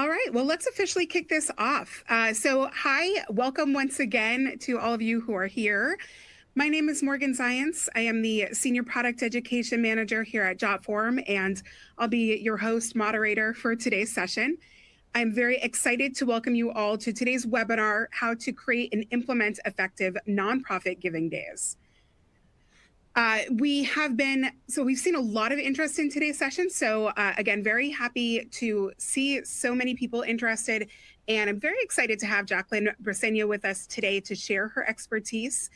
All right, well, let's officially kick this off. Hi, welcome once again to all of you who are here. My name is Morgan Zients. I am the Senior Product Education Manager here at Jotform, and I'll be your host moderator for today's session. I'm very excited to welcome you all to today's webinar, How to Create and Implement Effective Nonprofit Giving Days. We've seen a lot of interest in today's session. So again, very happy to see so many people interested. And I'm very excited to have Jackelyne Briseño with us today to share her expertise.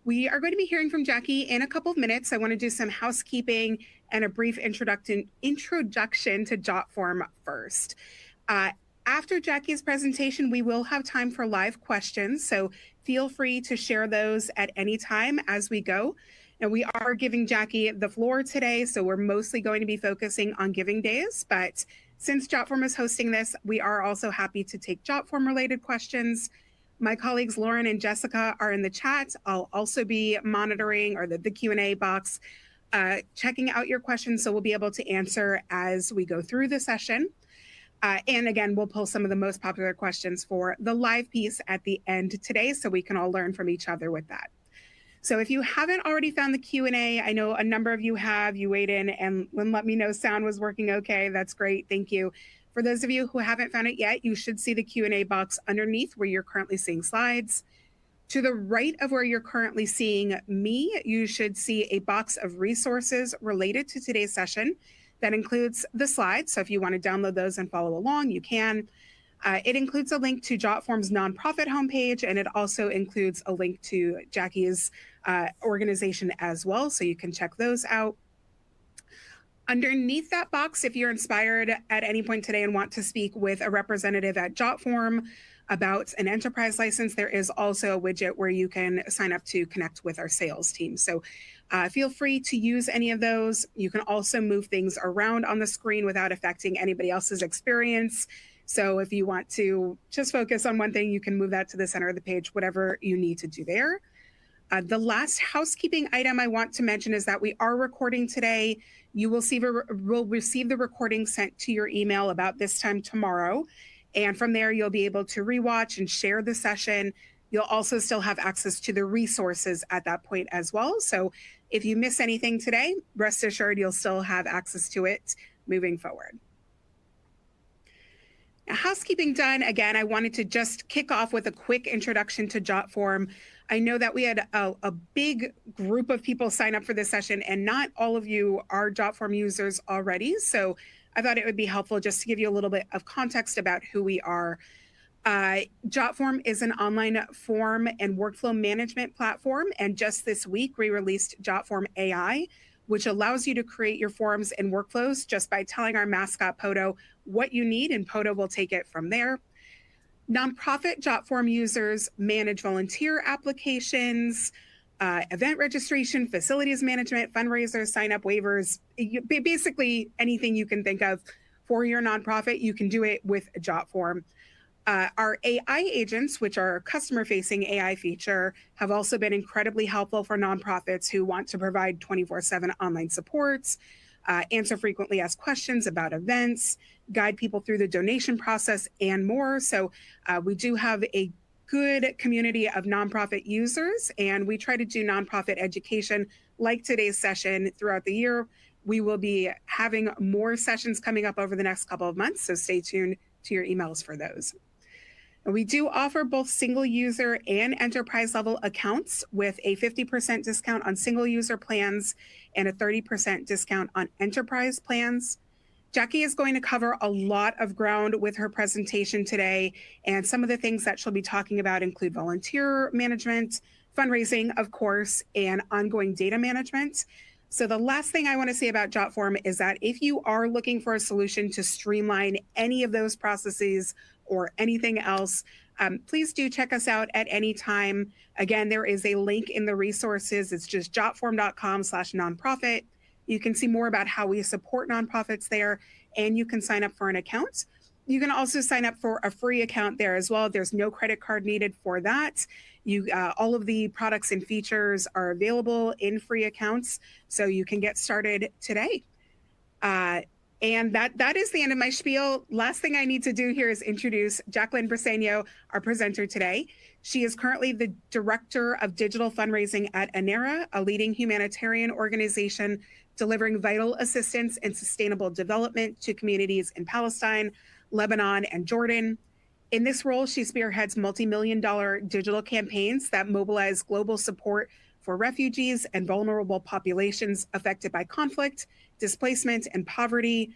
We are going to be hearing from Jackie in a couple of minutes. I want to do some housekeeping and a brief introduction to Jotform first. After Jackie's presentation, we will have time for live questions. So feel free to share those at any time as we go. Now, we are giving Jackie the floor today, so we're mostly going to be focusing on giving days. But since Jotform is hosting this, we are also happy to take Jotform-related questions. My colleagues Lauren and Jessica are in the chat. I'll also be monitoring the Q&A box, checking out your questions, so we'll be able to answer as we go through the session. And again, we'll pull some of the most popular questions for the live piece at the end today, so we can all learn from each other with that. So if you haven't already found the Q&A, I know a number of you have, you weighed in and let me know sound was working okay. That's great, thank you. For those of you who haven't found it yet, you should see the Q&A box underneath where you're currently seeing slides. To the right of where you're currently seeing me, you should see a box of resources related to today's session that includes the slides. So if you want to download those and follow along, you can. It includes a link to Jotform's nonprofit homepage, and it also includes a link to Jackie's organization as well, so you can check those out. Underneath that box, if you're inspired at any point today and want to speak with a representative at Jotform about an enterprise license, there is also a widget where you can sign up to connect with our sales team. So feel free to use any of those. You can also move things around on the screen without affecting anybody else's experience. So if you want to just focus on one thing, you can move that to the center of the page, whatever you need to do there. The last housekeeping item I want to mention is that we are recording today. You will receive the recording sent to your email about this time tomorrow. And from there, you'll be able to rewatch and share the session. You'll also still have access to the resources at that point as well. So if you miss anything today, rest assured you'll still have access to it moving forward. Housekeeping done, again, I wanted to just kick off with a quick introduction to Jotform. I know that we had a big group of people sign up for this session, and not all of you are Jotform users already. So I thought it would be helpful just to give you a little bit of context about who we are. Jotform is an online form and workflow management platform. And just this week, we released Jotform AI, which allows you to create your forms and workflows just by telling our mascot, Poto, what you need, and Poto will take it from there. Nonprofit Jotform users manage volunteer applications, event registration, facilities management, fundraisers, sign-up waivers, basically anything you can think of for your nonprofit, you can do it with Jotform. Our AI agents, which are a customer-facing AI feature, have also been incredibly helpful for nonprofits who want to provide 24/7 online supports, answer frequently asked questions about events, guide people through the donation process, and more. So we do have a good community of nonprofit users, and we try to do nonprofit education like today's session throughout the year. We will be having more sessions coming up over the next couple of months, so stay tuned to your emails for those. We do offer both single user and enterprise level accounts with a 50% discount on single user plans and a 30% discount on enterprise plans. Jackie is going to cover a lot of ground with her presentation today, and some of the things that she'll be talking about include volunteer management, fundraising, of course, and ongoing data management. So the last thing I want to say about Jotform is that if you are looking for a solution to streamline any of those processes or anything else, please do check us out at any time. Again, there is a link in the resources. It's just jotform.com/nonprofit. You can see more about how we support nonprofits there, and you can sign up for an account. You can also sign up for a free account there as well. There's no credit card needed for that. All of the products and features are available in free accounts, so you can get started today. And that is the end of my spiel. Last thing I need to do here is introduce Jackelyne Briseño, our presenter today. She is currently the Director of Digital Fundraising at Anera, a leading humanitarian organization delivering vital assistance and sustainable development to communities in Palestine, Lebanon, and Jordan. In this role, she spearheads multi-million-dollar digital campaigns that mobilize global support for refugees and vulnerable populations affected by conflict, displacement, and poverty.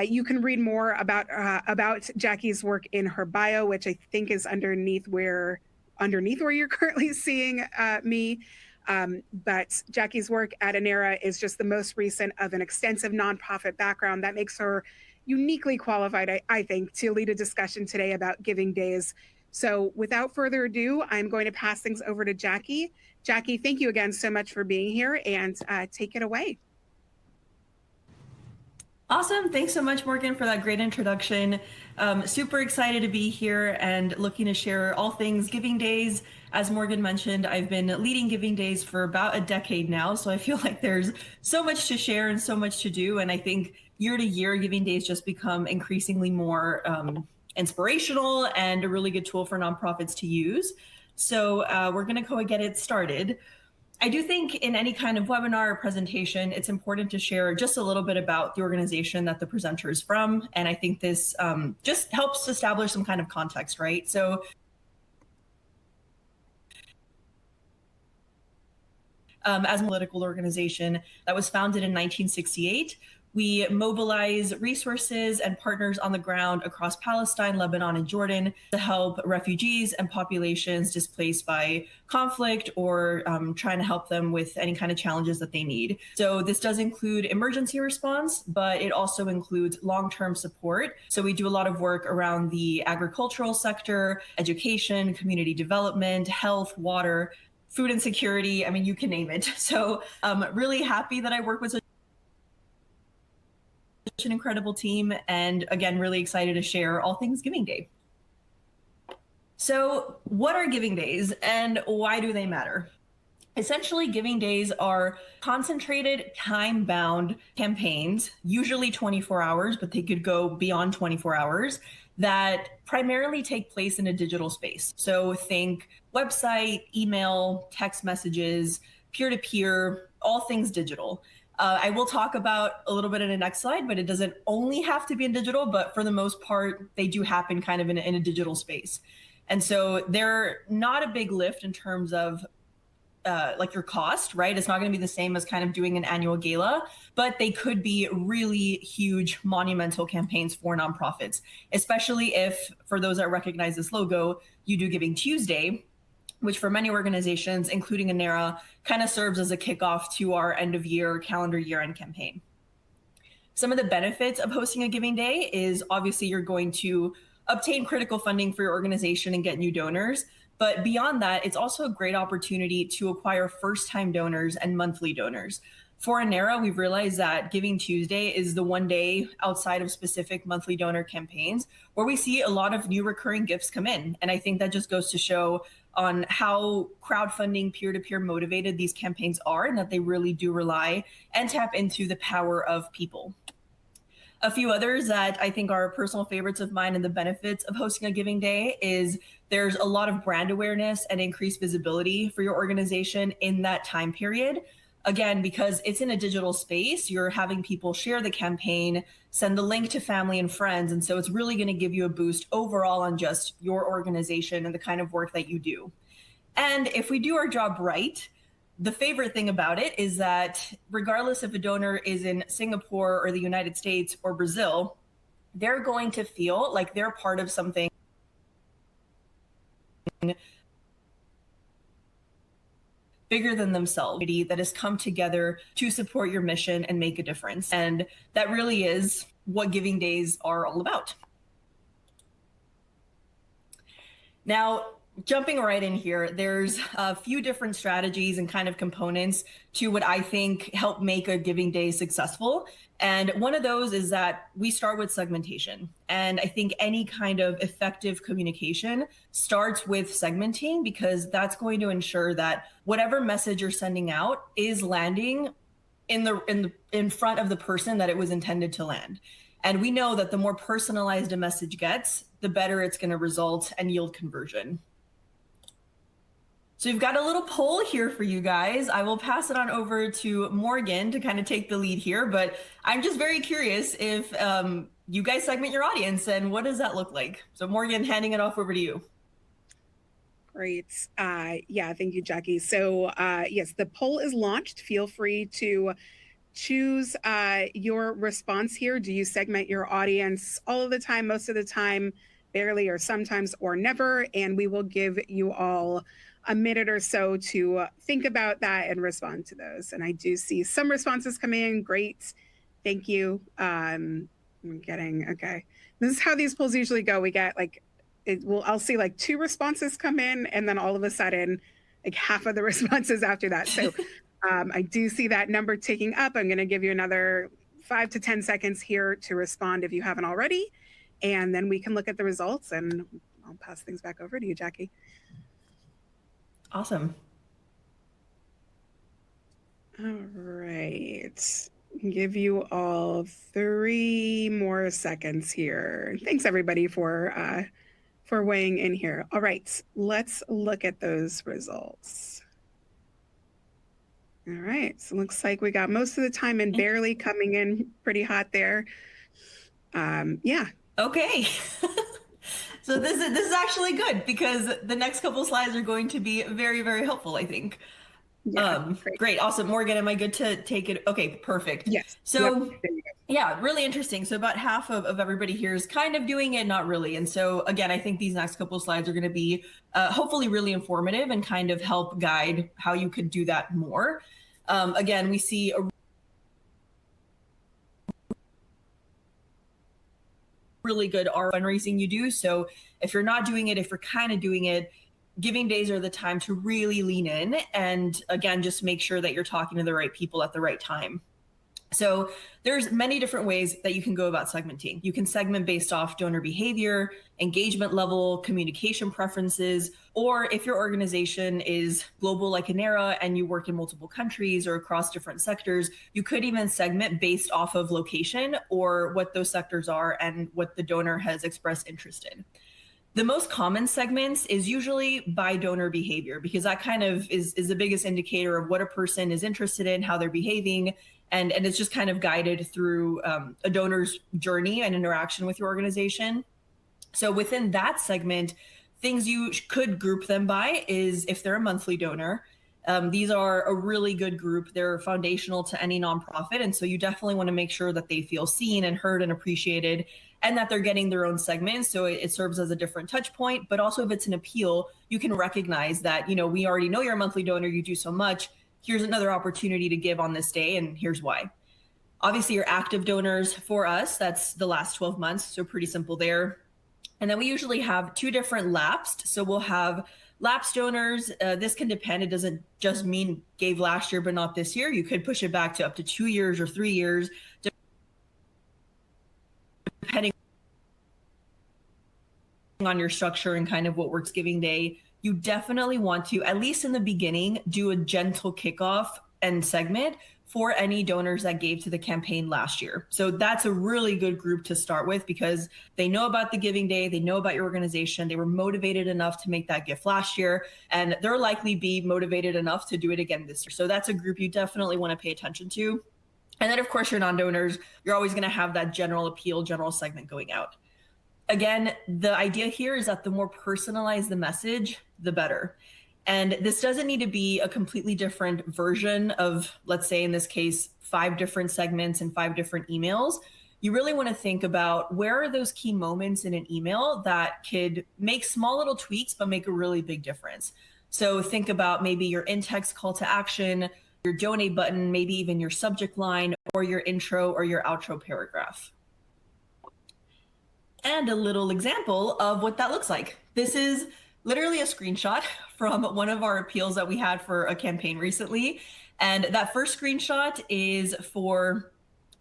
You can read more about Jackie's work in her bio, which I think is underneath where you're currently seeing me. But Jackie's work at Anera is just the most recent of an extensive nonprofit background that makes her uniquely qualified, I think, to lead a discussion today about Giving Days. So without further ado, I'm going to pass things over to Jackie. Jackie, thank you again so much for being here, and take it away. Awesome. Thanks so much, Morgan, for that great introduction. Super excited to be here and looking to share all things Giving Days. As Morgan mentioned, I've been leading Giving Days for about a decade now, so I feel like there's so much to share and so much to do. And I think year to year, Giving Days just become increasingly more inspirational and a really good tool for nonprofits to use. So we're going to go and get it started. I do think in any kind of webinar or presentation, it's important to share just a little bit about the organization that the presenter is from. And I think this just helps establish some kind of context, right? So as a political organization that was founded in 1968, we mobilize resources and partners on the ground across Palestine, Lebanon, and Jordan to help refugees and populations displaced by conflict or trying to help them with any kind of challenges that they need. So this does include emergency response, but it also includes long-term support. So we do a lot of work around the agricultural sector, education, community development, health, water, food insecurity. I mean, you can name it. So I'm really happy that I work with such an incredible team, and again, really excited to share all things Giving Day. So what are Giving Days and why do they matter? Essentially, Giving Days are concentrated, time-bound campaigns, usually 24 hours, but they could go beyond 24 hours, that primarily take place in a digital space. So think website, email, text messages, peer-to-peer, all things digital. I will talk about a little bit in the next slide, but it doesn't only have to be in digital, but for the most part, they do happen kind of in a digital space. And so they're not a big lift in terms of like your cost, right? It's not going to be the same as kind of doing an annual gala, but they could be really huge, monumental campaigns for nonprofits, especially if, for those that recognize this logo, you do Giving Tuesday, which for many organizations, including Anera, kind of serves as a kickoff to our end of year, calendar year end campaign. Some of the benefits of hosting a Giving Day is obviously you're going to obtain critical funding for your organization and get new donors. But beyond that, it's also a great opportunity to acquire first-time donors and monthly donors. For Anera, we've realized that Giving Tuesday is the one day outside of specific monthly donor campaigns where we see a lot of new recurring gifts come in. And I think that just goes to show on how crowdfunding, peer-to-peer motivated these campaigns are, and that they really do rely and tap into the power of people. A few others that I think are personal favorites of mine and the benefits of hosting a Giving Day is there's a lot of brand awareness and increased visibility for your organization in that time period. Again, because it's in a digital space, you're having people share the campaign, send the link to family and friends. And so it's really going to give you a boost overall on just your organization and the kind of work that you do. And if we do our job right, the favorite thing about it is that regardless if a donor is in Singapore or the United States or Brazil, they're going to feel like they're part of something bigger than themselves that has come together to support your mission and make a difference. And that really is what Giving Days are all about. Now, jumping right in here, there's a few different strategies and kind of components to what I think help make a Giving Day successful. And one of those is that we start with segmentation. And I think any kind of effective communication starts with segmenting, because that's going to ensure that whatever message you're sending out is landing in front of the person that it was intended to land. And we know that the more personalized a message gets, the better it's going to result and yield conversion. So we've got a little poll here for you guys. I will pass it on over to Morgan to kind of take the lead here, but I'm just very curious if you guys segment your audience and what does that look like? So Morgan, handing it off over to you. Great. Yeah, thank you, Jackie. So yes, the poll is launched. Feel free to choose your response here. Do you segment your audience all of the time, most of the time, barely, or sometimes, or never? And we will give you all a minute or so to think about that and respond to those. And I do see some responses come in. Great. Thank you. I'm getting, okay. This is how these polls usually go. We get like, I'll see like 2 responses come in, and then all of a sudden, like half of the responses after that. So I do see that number ticking up. I'm going to give you another 5 to 10 seconds here to respond if you haven't already. And then we can look at the results, and I'll pass things back over to you, Jackie. Awesome. All right. Give you all 3 more seconds here. Thanks everybody for weighing in here. All right, let's look at those results. All right, so it looks like we got most of the time and barely coming in pretty hot there. Yeah. Okay. So this is actually good because the next couple slides are going to be very, very helpful, I think. Yeah, great. Awesome. Morgan, am I good to take it? Okay, perfect. Yes. So yep. Yeah, really interesting. So about half of everybody here is kind of doing it, not really. And so again, I think these next couple of slides are going to be hopefully really informative and kind of help guide how you could do that more. Again, we see a really good fundraising you do. So if you're not doing it, if you're kind of doing it, giving days are the time to really lean in. And again, just make sure that you're talking to the right people at the right time. So there's many different ways that you can go about segmenting. You can segment based off donor behavior, engagement level, communication preferences, or if your organization is global like Anera and you work in multiple countries or across different sectors, you could even segment based off of location or what those sectors are and what the donor has expressed interest in. The most common segments is usually by donor behavior, because that kind of is the biggest indicator of what a person is interested in, how they're behaving, and it's just kind of guided through a donor's journey and interaction with your organization. So within that segment, things you could group them by is if they're a monthly donor. These are a really good group. They're foundational to any nonprofit. And so you definitely want to make sure that they feel seen and heard and appreciated, and that they're getting their own segment. So it serves as a different touch point. But also if it's an appeal, you can recognize that, you know, we already know you're a monthly donor, you do so much. Here's another opportunity to give on this day, and here's why. Obviously, your active donors for us, that's the last 12 months. So pretty simple there. And then we usually have 2 different lapsed. So we'll have lapsed donors. This can depend. It doesn't just mean gave last year, but not this year. You could push it back to up to 2 years or 3 years, depending on your structure and kind of what works giving day. You definitely want to, at least in the beginning, do a gentle kickoff and segment for any donors that gave to the campaign last year. So that's a really good group to start with, because they know about the giving day, they know about your organization, they were motivated enough to make that gift last year, and they'll likely be motivated enough to do it again this year. So that's a group you definitely want to pay attention to. And then of course, your non-donors, you're always going to have that general appeal, general segment going out. Again, the idea here is that the more personalized the message, the better. And this doesn't need to be a completely different version of, let's say in this case, 5 different segments and 5 different emails. You really want to think about where are those key moments in an email that could make small little tweaks, but make a really big difference. So think about maybe your in-text call to action, your donate button, maybe even your subject line, or your intro or your outro paragraph. And a little example of what that looks like. This is literally a screenshot from one of our appeals that we had for a campaign recently. And that first screenshot is for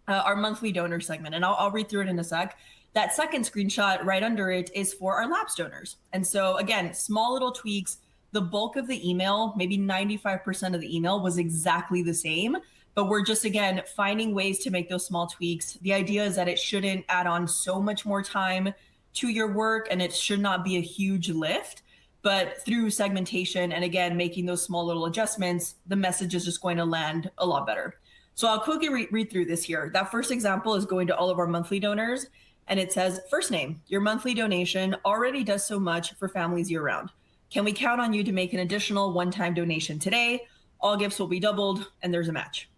our monthly donor segment. And I'll read through it in a sec. That second screenshot right under it is for our lapsed donors. And so again, small little tweaks. The bulk of the email, maybe 95% of the email was exactly the same, but we're just, again, finding ways to make those small tweaks. The idea is that it shouldn't add on so much more time to your work, and it should not be a huge lift. But through segmentation and, again, making those small little adjustments, the message is just going to land a lot better. So I'll quickly read through this here. That first example is going to all of our monthly donors, and it says, first name, your monthly donation already does so much for families year round. Can we count on you to make an additional one-time donation today? All gifts will be doubled, and there's a match.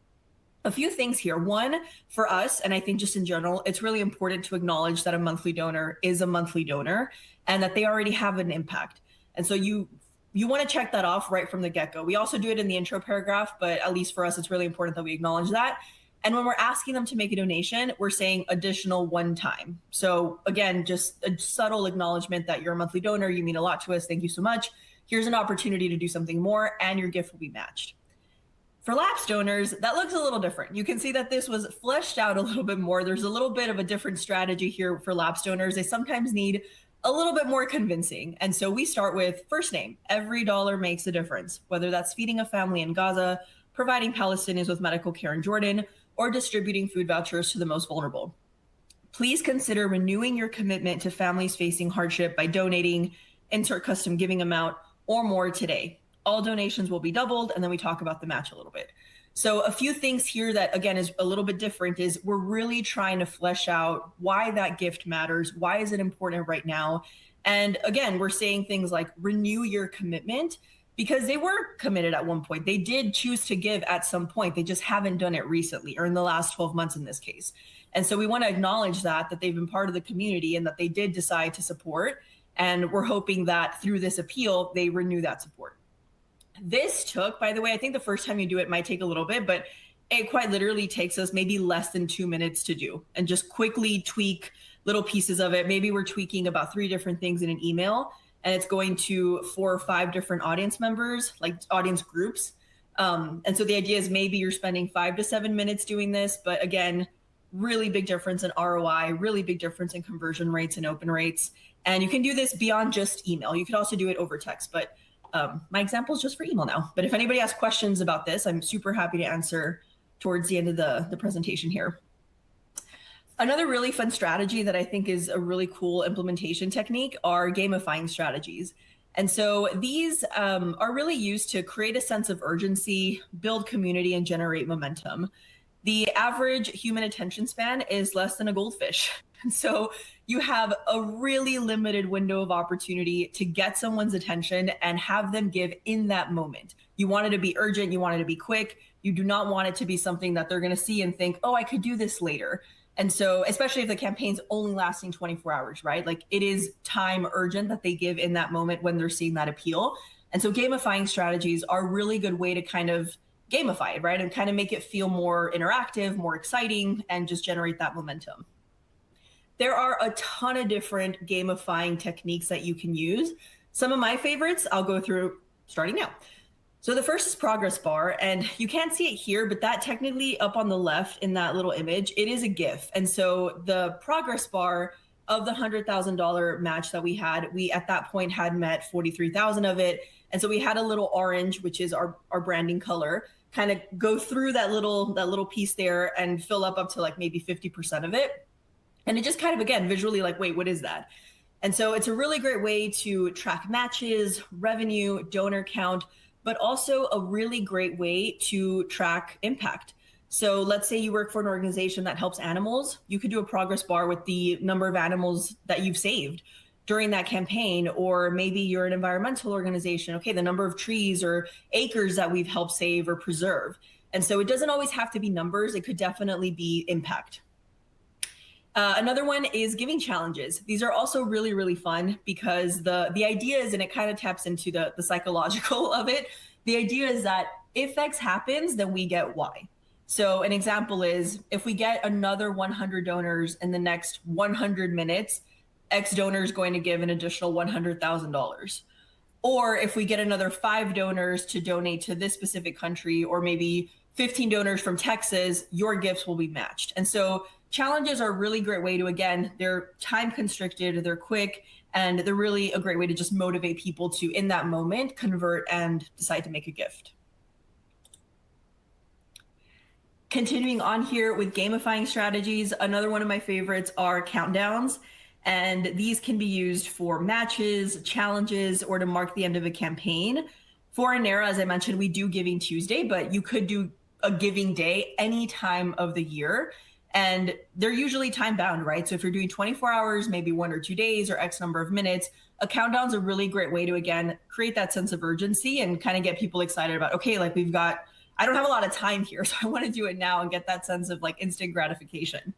A few things here. One, for us, and I think just in general, it's really important to acknowledge that a monthly donor is a monthly donor and that they already have an impact. And so you want to check that off right from the get-go. We also do it in the intro paragraph, but at least for us, it's really important that we acknowledge that. And when we're asking them to make a donation, we're saying additional one time. So again, just a subtle acknowledgement that you're a monthly donor, you mean a lot to us, thank you so much. Here's an opportunity to do something more, and your gift will be matched. For lapsed donors, that looks a little different. You can see that this was fleshed out a little bit more. There's a little bit of a different strategy here for lapsed donors. They sometimes need a little bit more convincing. And so we start with first name. Every dollar makes a difference, whether that's feeding a family in Gaza, providing Palestinians with medical care in Jordan, or distributing food vouchers to the most vulnerable. Please consider renewing your commitment to families facing hardship by donating, insert custom giving amount, or more today. All donations will be doubled, and then we talk about the match a little bit. So a few things here that, again, is a little bit different is we're really trying to flesh out why that gift matters. Why is it important right now? And again, we're saying things like renew your commitment, because they were committed at one point. They did choose to give at some point. They just haven't done it recently, or in the last 12 months in this case. And so we want to acknowledge that they've been part of the community and that they did decide to support. And we're hoping that through this appeal, they renew that support. This took, by the way, I think the first time you do it might take a little bit, but it quite literally takes us maybe less than 2 minutes to do, and just quickly tweak little pieces of it. Maybe we're tweaking about 3 different things in an email, and it's going to 4 or 5 different audience members, like audience groups. And so the idea is maybe you're spending 5 to 7 minutes doing this, but again, really big difference in ROI, really big difference in conversion rates and open rates. And you can do this beyond just email. You could also do it over text, but my example is just for email now. But if anybody has questions about this, I'm super happy to answer towards the end of the presentation here. Another really fun strategy that I think is a really cool implementation technique are gamifying strategies. And so these are really used to create a sense of urgency, build community, and generate momentum. The average human attention span is less than a goldfish. And so you have a really limited window of opportunity to get someone's attention and have them give in that moment. You want it to be urgent. You want it to be quick. You do not want it to be something that they're going to see and think, oh, I could do this later. And so, especially if the campaign's only lasting 24 hours, right? Like, it is time urgent that they give in that moment when they're seeing that appeal. And so gamifying strategies are a really good way to kind of gamify it, right? And kind of make it feel more interactive, more exciting, and just generate that momentum. There are a ton of different gamifying techniques that you can use. Some of my favorites I'll go through starting now. So the first is progress bar, and you can't see it here, but that technically up on the left in that little image, it is a GIF. And so the progress bar of the $100,000 match that we at that point had met 43,000 of it. And so we had a little orange, which is our branding color, kind of go through that little piece there and fill up to like maybe 50% of it. And it just kind of, again, visually like, wait, what is that? And so it's a really great way to track matches, revenue, donor count, but also a really great way to track impact. So let's say you work for an organization that helps animals. You could do a progress bar with the number of animals that you've saved during that campaign, or maybe you're an environmental organization. Okay, the number of trees or acres that we've helped save or preserve. And so it doesn't always have to be numbers. It could definitely be impact. Another one is giving challenges. These are also really, really fun because the idea is, and it kind of taps into the psychological of it. The idea is that if X happens, then we get Y. So an example is if we get another 100 donors in the next 100 minutes, X donor is going to give an additional $100,000. Or if we get another 5 donors to donate to this specific country, or maybe 15 donors from Texas, your gifts will be matched. And so challenges are a really great way to, again, they're time constricted, they're quick, and they're really a great way to just motivate people to, in that moment, convert and decide to make a gift. Continuing on here with gamifying strategies, another one of my favorites are countdowns. And these can be used for matches, challenges, or to mark the end of a campaign. For Anera, as I mentioned, we do Giving Tuesday, but you could do a giving day any time of the year. And they're usually time bound, right? So if you're doing 24 hours, maybe 1 or 2 days or X number of minutes, a countdown's a really great way to, again, create that sense of urgency and kind of get people excited about, okay, like I don't have a lot of time here, so I want to do it now and get that sense of like instant gratification.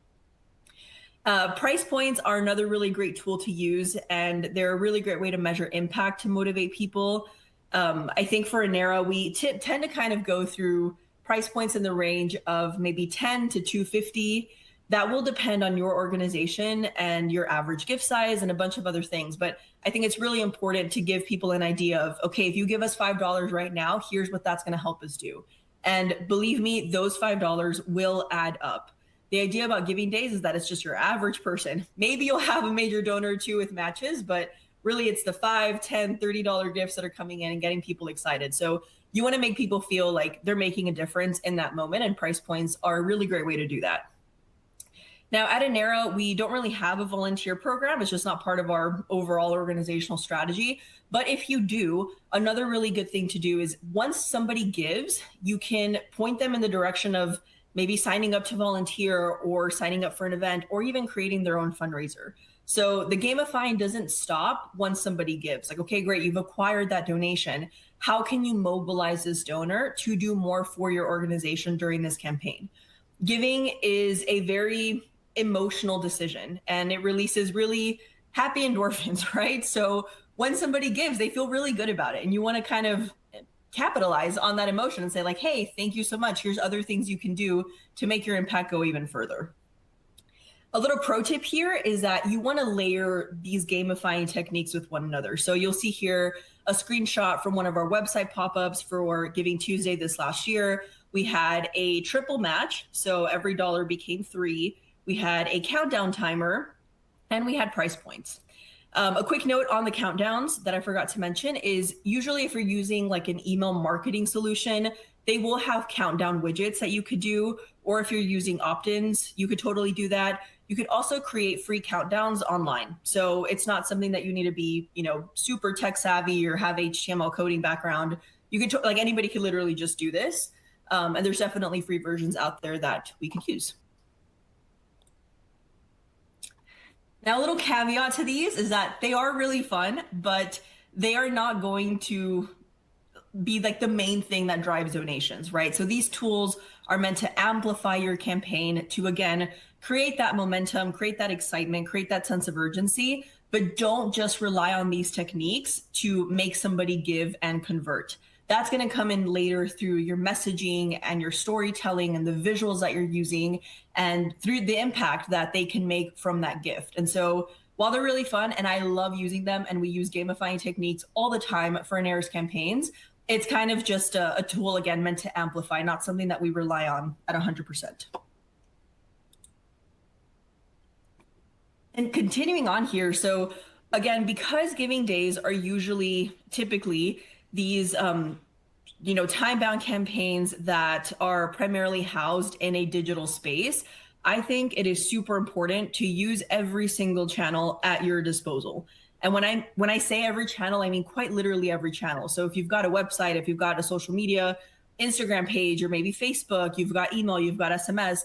Price points are another really great tool to use, and they're a really great way to measure impact to motivate people. I think for Anera, we tend to kind of go through price points in the range of maybe 10 to 250. That will depend on your organization and your average gift size and a bunch of other things. But I think it's really important to give people an idea of, okay, if you give us $5 right now, here's what that's going to help us do. And believe me, those $5 will add up. The idea about giving days is that it's just your average person. Maybe you'll have a major donor or two with matches, but really it's the $5, $10, $30 gifts that are coming in and getting people excited. So you want to make people feel like they're making a difference in that moment, and price points are a really great way to do that. Now at Anera, we don't really have a volunteer program. It's just not part of our overall organizational strategy. But if you do, another really good thing to do is once somebody gives, you can point them in the direction of maybe signing up to volunteer or signing up for an event or even creating their own fundraiser. So the gamifying doesn't stop once somebody gives. Like, okay, great, you've acquired that donation. How can you mobilize this donor to do more for your organization during this campaign? Giving is a very emotional decision, and it releases really happy endorphins, right? So when somebody gives, they feel really good about it. And you want to kind of capitalize on that emotion and say like, hey, thank you so much. Here's other things you can do to make your impact go even further. A little pro tip here is that you want to layer these gamifying techniques with one another. So you'll see here a screenshot from one of our website pop-ups for Giving Tuesday this last year. We had a triple match, so every dollar became 3. We had a countdown timer, and we had price points. A quick note on the countdowns that I forgot to mention is usually if you're using like an email marketing solution, they will have countdown widgets that you could do, or if you're using opt-ins, you could totally do that. You could also create free countdowns online. So it's not something that you need to be, super tech savvy or have HTML coding background. You could, like anybody could literally just do this. And there's definitely free versions out there that we could use. Now, a little caveat to these is that they are really fun, but they are not going to be like the main thing that drives donations, right? So these tools are meant to amplify your campaign to, again, create that momentum, create that excitement, create that sense of urgency, but don't just rely on these techniques to make somebody give and convert. That's going to come in later through your messaging and your storytelling and the visuals that you're using and through the impact that they can make from that gift. And so while they're really fun and I love using them and we use gamifying techniques all the time for Anera's campaigns, it's kind of just a tool, again, meant to amplify, not something that we rely on at 100%. And continuing on here, so again, because giving days are typically these time-bound campaigns that are primarily housed in a digital space, I think it is super important to use every single channel at your disposal. And when I say every channel, I mean quite literally every channel. So if you've got a website, if you've got a social media, Instagram page, or maybe Facebook, you've got email, you've got SMS,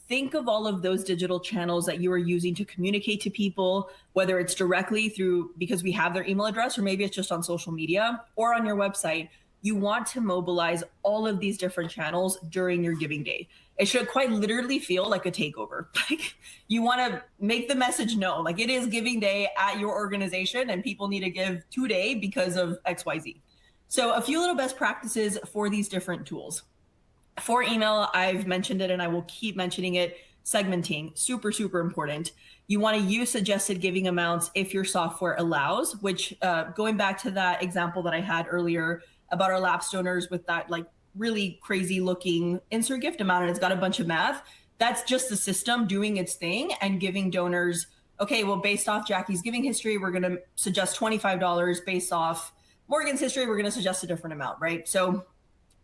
think of all of those digital channels that you are using to communicate to people, whether it's directly through, because we have their email address, or maybe it's just on social media or on your website. You want to mobilize all of these different channels during your giving day. It should quite literally feel like a takeover. Like you want to make the message known, like it is giving day at your organization and people need to give today because of XYZ. So a few little best practices for these different tools. For email, I've mentioned it and I will keep mentioning it. Segmenting, super, super important. You want to use suggested giving amounts if your software allows, which going back to that example that I had earlier about our lapsed donors with that like really crazy looking insert gift amount and it's got a bunch of math, that's just the system doing its thing and giving donors, okay, well, based off Jackie's giving history, we're going to suggest $25. Based off Morgan's history, we're going to suggest a different amount, right? So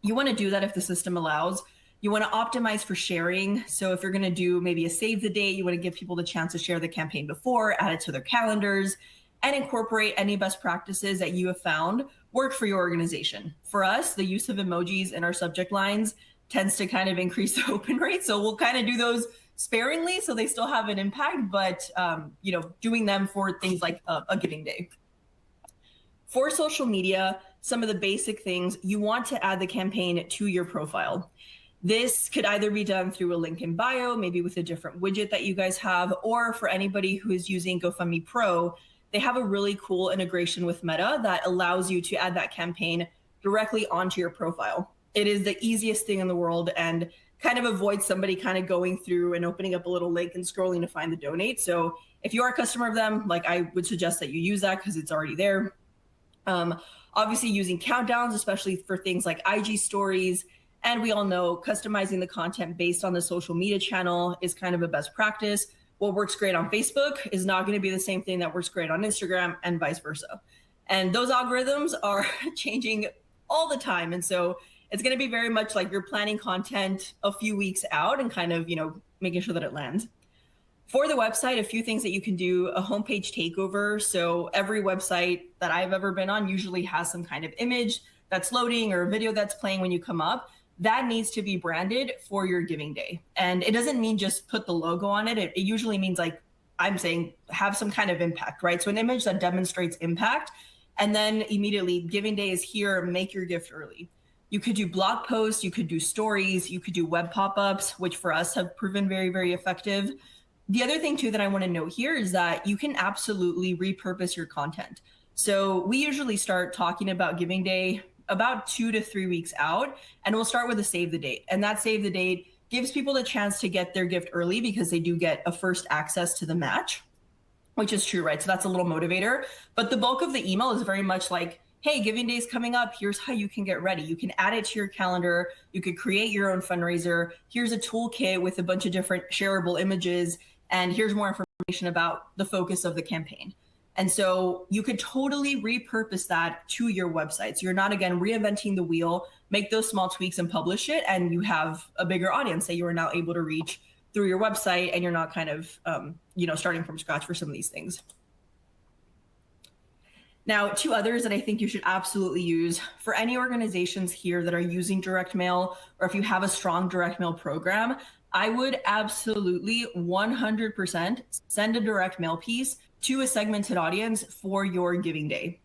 you want to do that if the system allows. You want to optimize for sharing. So if you're going to do maybe a save the date, you want to give people the chance to share the campaign before, add it to their calendars, and incorporate any best practices that you have found work for your organization. For us, the use of emojis in our subject lines tends to kind of increase the open rate. So we'll kind of do those sparingly so they still have an impact, but doing them for things like a giving day. For social media, some of the basic things, you want to add the campaign to your profile. This could either be done through a link in bio, maybe with a different widget that you guys have, or for anybody who is using GoFundMe Pro, they have a really cool integration with Meta that allows you to add that campaign directly onto your profile. It is the easiest thing in the world and kind of avoids somebody kind of going through and opening up a little link and scrolling to find the donate. So if you are a customer of them, like I would suggest that you use that because it's already there. Obviously using countdowns, especially for things like IG stories. And we all know customizing the content based on the social media channel is kind of a best practice. What works great on Facebook is not going to be the same thing that works great on Instagram and vice versa. And those algorithms are changing all the time. And so it's going to be very much like you're planning content a few weeks out and kind of, making sure that it lands. For the website, a few things that you can do, a homepage takeover. So every website that I've ever been on usually has some kind of image that's loading or a video that's playing when you come up. That needs to be branded for your giving day. And it doesn't mean just put the logo on it. It usually means, like I'm saying, have some kind of impact, right? So an image that demonstrates impact, and then immediately giving day is here, make your gift early. You could do blog posts, you could do stories, you could do web pop-ups, which for us have proven very, very effective. The other thing too that I want to note here is that you can absolutely repurpose your content. So we usually start talking about giving day about 2 to 3 weeks out, and we'll start with a save the date. And that save the date gives people the chance to get their gift early because they do get a first access to the match, which is true, right? So that's a little motivator. But the bulk of the email is very much like, hey, giving day is coming up. Here's how you can get ready. You can add it to your calendar. You could create your own fundraiser. Here's a toolkit with a bunch of different shareable images. And here's more information about the focus of the campaign. And so you could totally repurpose that to your website. So you're not, again, reinventing the wheel, make those small tweaks and publish it. And you have a bigger audience that you are now able to reach through your website. And you're not kind of, starting from scratch for some of these things. Now, 2 others that I think you should absolutely use for any organizations here that are using direct mail, or if you have a strong direct mail program, I would absolutely 100% send a direct mail piece to a segmented audience for your giving day.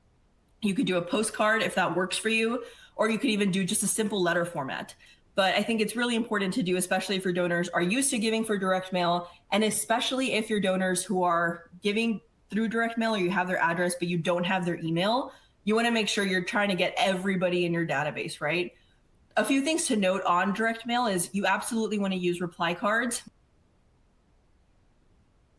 You could do a postcard if that works for you, or you could even do just a simple letter format. But I think it's really important to do, especially if your donors are used to giving for direct mail, and especially if your donors who are giving through direct mail or you have their address, but you don't have their email, you want to make sure you're trying to get everybody in your database, right? A few things to note on direct mail is you absolutely want to use reply cards,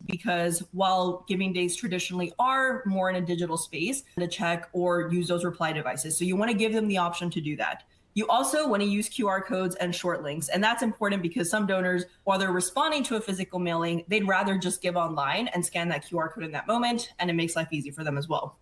because while giving days traditionally are more in a digital space, to check or use those reply devices. So you want to give them the option to do that. You also want to use QR codes and short links. And that's important because some donors, while they're responding to a physical mailing, they'd rather just give online and scan that QR code in that moment. And it makes life easy for them as well.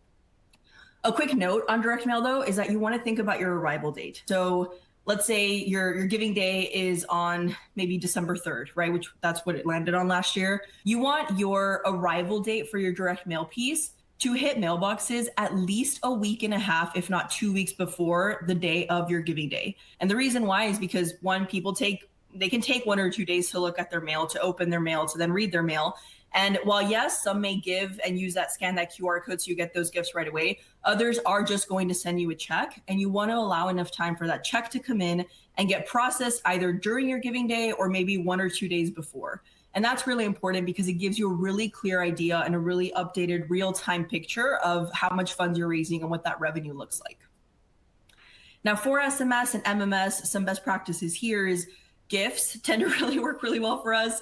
A quick note on direct mail, though, is that you want to think about your arrival date. So let's say your giving day is on maybe December 3rd, right? Which that's what it landed on last year. You want your arrival date for your direct mail piece to hit mailboxes at least a week and a half, if not 2 weeks before the day of your giving day. And the reason why is because they can take 1 or 2 days to look at their mail, to open their mail, to then read their mail. And while yes, some may give and scan that QR code so you get those gifts right away, others are just going to send you a check, and you want to allow enough time for that check to come in and get processed either during your giving day or maybe 1 or 2 days before. And that's really important because it gives you a really clear idea and a really updated real-time picture of how much funds you're raising and what that revenue looks like. Now for SMS and MMS, some best practices here is gifts tend to really work really well for us.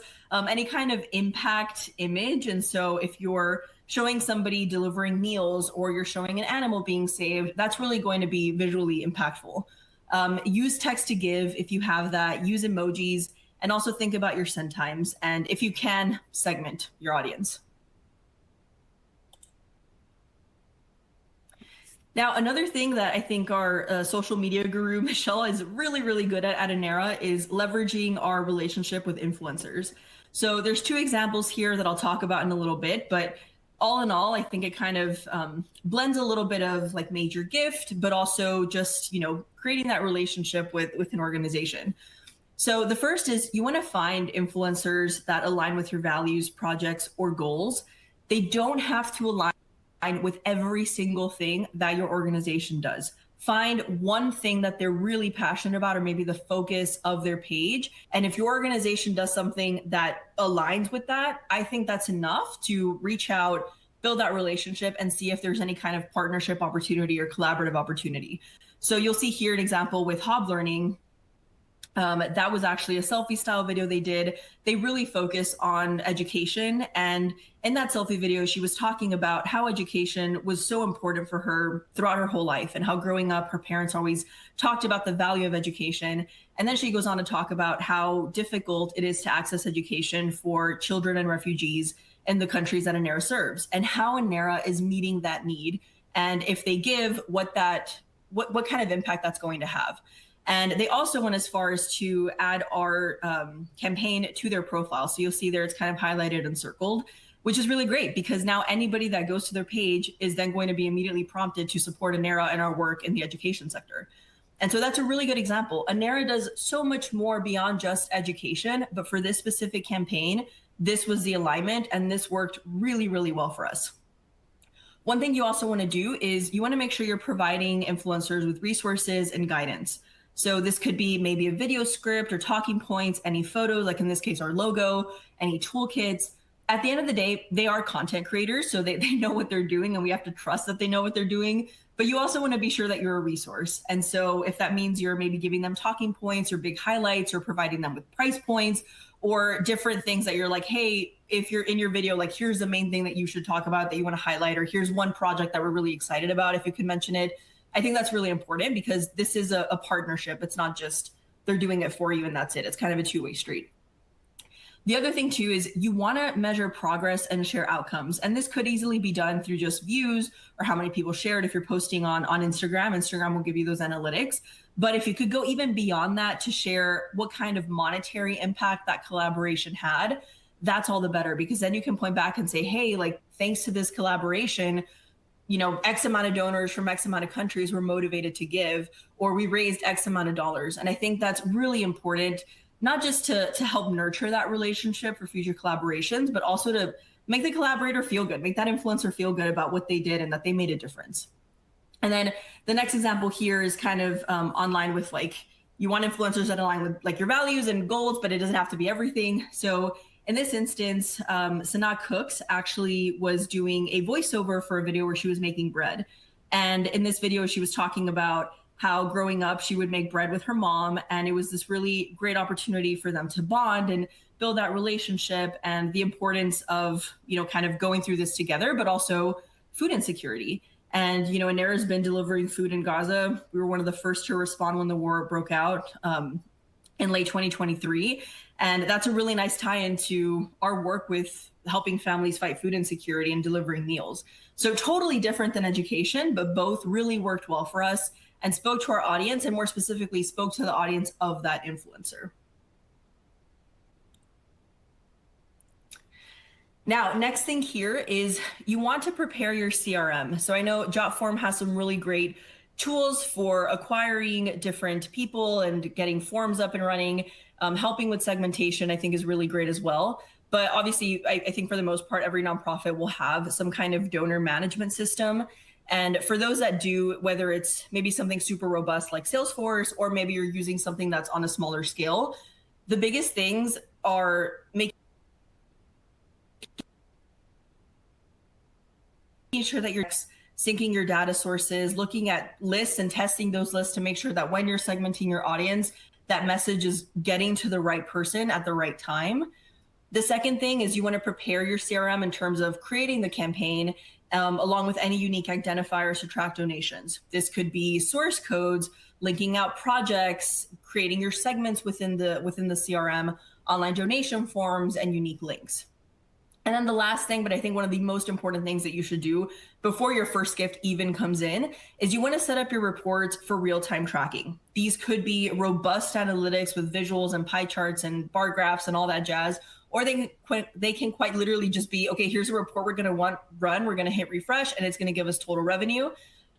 Any kind of impact image. And so if you're showing somebody delivering meals or you're showing an animal being saved, that's really going to be visually impactful. Use text to give if you have that, use emojis, and also think about your send times. And if you can, segment your audience. Now, another thing that I think our social media guru, Michelle, is really, really good at Anera is leveraging our relationship with influencers. So there's two examples here that I'll talk about in a little bit, but all in all, I think it kind of blends a little bit of like major gift, but also just, creating that relationship with an organization. So the first is you want to find influencers that align with your values, projects, or goals. They don't have to align with every single thing that your organization does. Find one thing that they're really passionate about, or maybe the focus of their page. And if your organization does something that aligns with that, I think that's enough to reach out, build that relationship, and see if there's any kind of partnership opportunity or collaborative opportunity. So you'll see here an example with Hob Learning. That was actually a selfie style video they did. They really focus on education. And in that selfie video, she was talking about how education was so important for her throughout her whole life, and how growing up, her parents always talked about the value of education. And then she goes on to talk about how difficult it is to access education for children and refugees in the countries that Anera serves, and how Anera is meeting that need. And if they give, what kind of impact that's going to have. And they also went as far as to add our campaign to their profile. So you'll see there it's kind of highlighted and circled, which is really great, because now anybody that goes to their page is then going to be immediately prompted to support Anera and our work in the education sector. And so that's a really good example. Anera does so much more beyond just education, but for this specific campaign, this was the alignment, and this worked really, really well for us. One thing you also want to do is you want to make sure you're providing influencers with resources and guidance. So this could be maybe a video script or talking points, any photos, like in this case, our logo, any toolkits. At the end of the day, they are content creators, so they know what they're doing, and we have to trust that they know what they're doing. But you also want to be sure that you're a resource. And so if that means you're maybe giving them talking points or big highlights, or providing them with price points, or different things that you're like, hey, if you're in your video, like here's the main thing that you should talk about that you want to highlight, or here's one project that we're really excited about, if you could mention it. I think that's really important, because this is a partnership. It's not just they're doing it for you and that's it. It's kind of a two-way street. The other thing too is you want to measure progress and share outcomes. And this could easily be done through just views or how many people shared. If you're posting on Instagram, Instagram will give you those analytics. But if you could go even beyond that to share what kind of monetary impact that collaboration had, that's all the better, because then you can point back and say, hey, like thanks to this collaboration, X amount of donors from X amount of countries were motivated to give, or we raised X amount of dollars. And I think that's really important, not just to help nurture that relationship for future collaborations, but also to make the collaborator feel good, make that influencer feel good about what they did and that they made a difference. And then the next example here is kind of online with like, you want influencers that align with like your values and goals, but it doesn't have to be everything. So in this instance, Sanaa Cooks actually was doing a voiceover for a video where she was making bread. And in this video, she was talking about how growing up, she would make bread with her mom. And it was this really great opportunity for them to bond and build that relationship, and the importance of, kind of going through this together, but also food insecurity. And, Anera's been delivering food in Gaza. We were one of the first to respond when the war broke out in late 2023. And that's a really nice tie-in to our work with helping families fight food insecurity and delivering meals. So totally different than education, but both really worked well for us and spoke to our audience, and more specifically spoke to the audience of that influencer. Now, next thing here is you want to prepare your CRM. So I know Jotform has some really great tools for acquiring different people and getting forms up and running. Helping with segmentation, I think, is really great as well. But obviously, I think for the most part, every nonprofit will have some kind of donor management system. And for those that do, whether it's maybe something super robust like Salesforce, or maybe you're using something that's on a smaller scale, the biggest things are making sure that you're syncing your data sources, looking at lists and testing those lists to make sure that when you're segmenting your audience, that message is getting to the right person at the right time. The second thing is you want to prepare your CRM in terms of creating the campaign, along with any unique identifiers to track donations. This could be source codes, linking out projects, creating your segments within the CRM, online donation forms, and unique links. And then the last thing, but I think one of the most important things that you should do before your first gift even comes in, is you want to set up your reports for real-time tracking. These could be robust analytics with visuals and pie charts and bar graphs and all that jazz, or they can quite literally just be, okay, here's a report we're going to run, we're going to hit refresh, and it's going to give us total revenue.